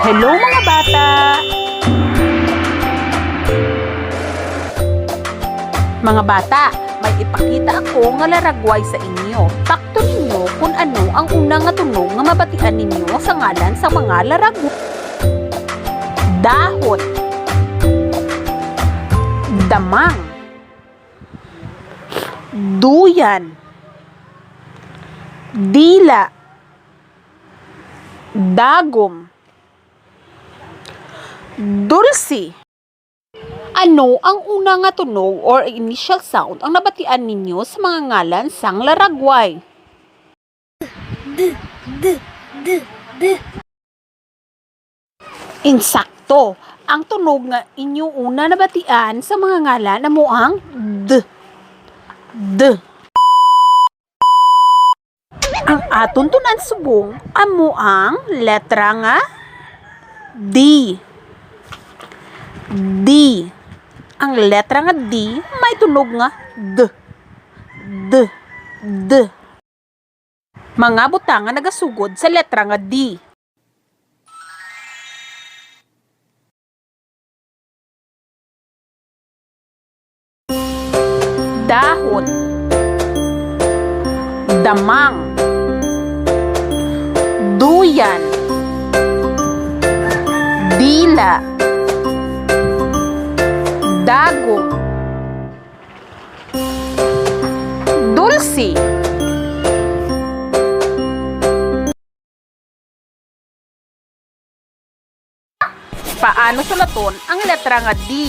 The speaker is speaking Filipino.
Hello mga bata! Mga bata, may ipakita ako nga laragway sa inyo. Takto ninyo kung ano ang unang nga tunog nga mabatian ninyo sa ngalan sa mga laragway. Dahon, damang, duyan, dila, dagom, dulce. Ano ang unang nga tunog or initial sound ang nabatian ninyo sa mga ngalan sang laragway? Insakto. Ang tunog nga inyo una nabatian sa mga ngalan amo ang d. Ang aton tunan subong amo ang letra nga D. Ang letra nga D may tunog nga d. Mga butang nga nagasugod sa letra nga D. Dahon, damang, duyan, dila, dagom, dulce. Paano sulaton ang letra nga D?